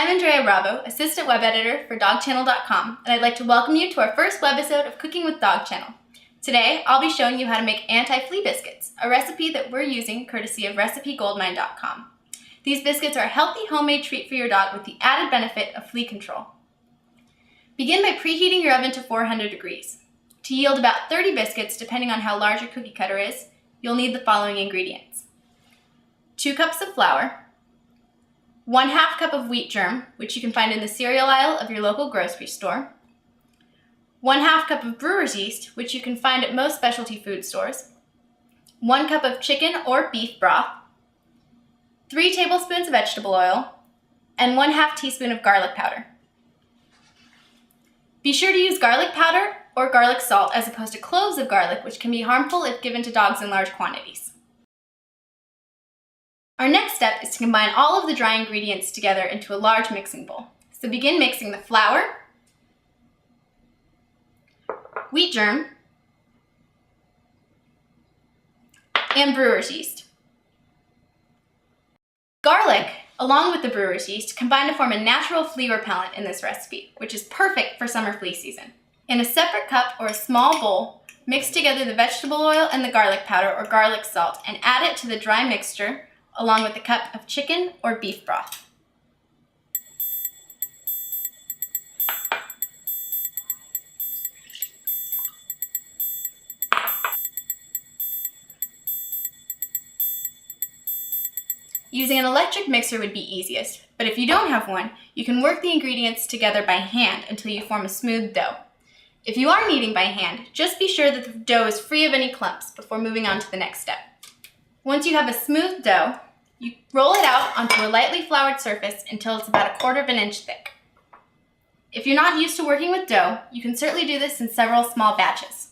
I'm Andrea Bravo, Assistant Web Editor for DogChannel.com, and I'd like to welcome you to our first webisode of Cooking with Dog Channel. Today, I'll be showing you how to make anti-flea biscuits, a recipe that we're using courtesy of RecipeGoldmine.com. These biscuits are a healthy homemade treat for your dog with the added benefit of flea control. Begin by preheating your oven to 400 degrees. To yield about 30 biscuits, depending on how large your cookie cutter is, you'll need the following ingredients: 2 cups of flour, 1/2 cup of wheat germ, which you can find in the cereal aisle of your local grocery store, 1/2 cup of brewer's yeast, which you can find at most specialty food stores, 1 cup of chicken or beef broth, 3 tablespoons of vegetable oil, and 1/2 teaspoon of garlic powder. Be sure to use garlic powder or garlic salt as opposed to cloves of garlic, which can be harmful if given to dogs in large quantities. Our next step is to combine all of the dry ingredients together into a large mixing bowl. So begin mixing the flour, wheat germ, and brewer's yeast. Garlic, along with the brewer's yeast, combine to form a natural flea repellent in this recipe, which is perfect for summer flea season. In a separate cup or a small bowl, mix together the vegetable oil and the garlic powder or garlic salt and add it to the dry mixture along with a cup of chicken or beef broth. Using an electric mixer would be easiest, but if you don't have one, you can work the ingredients together by hand until you form a smooth dough. If you are kneading by hand, just be sure that the dough is free of any clumps before moving on to the next step. Once you have a smooth dough, you roll it out onto a lightly floured surface until it's about 1/4 of an inch thick. If you're not used to working with dough, you can certainly do this in several small batches.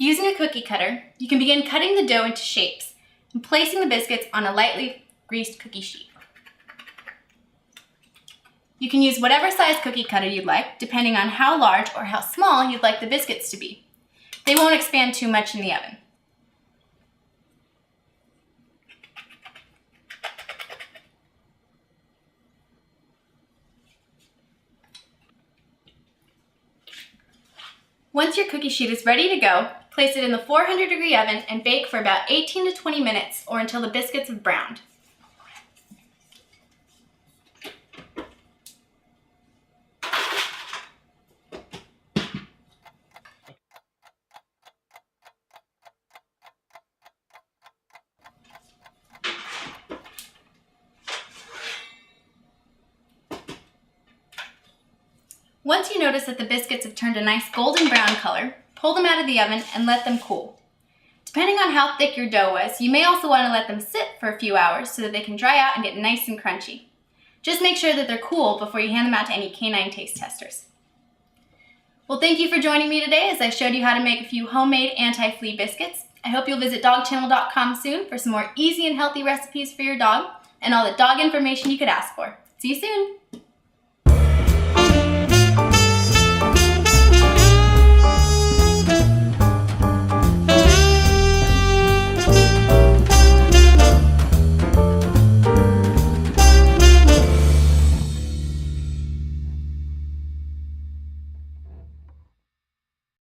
Using a cookie cutter, you can begin cutting the dough into shapes and placing the biscuits on a lightly greased cookie sheet. You can use whatever size cookie cutter you'd like, depending on how large or how small you'd like the biscuits to be. They won't expand too much in the oven. Once your cookie sheet is ready to go, place it in the 400-degree oven and bake for about 18 to 20 minutes or until the biscuits have browned. Once you notice that the biscuits have turned a nice golden brown color, pull them out of the oven and let them cool. Depending on how thick your dough was, you may also want to let them sit for a few hours so that they can dry out and get nice and crunchy. Just make sure that they're cool before you hand them out to any canine taste testers. Well, thank you for joining me today as I showed you how to make a few homemade anti-flea biscuits. I hope you'll visit DogChannel.com soon for some more easy and healthy recipes for your dog and all the dog information you could ask for. See you soon!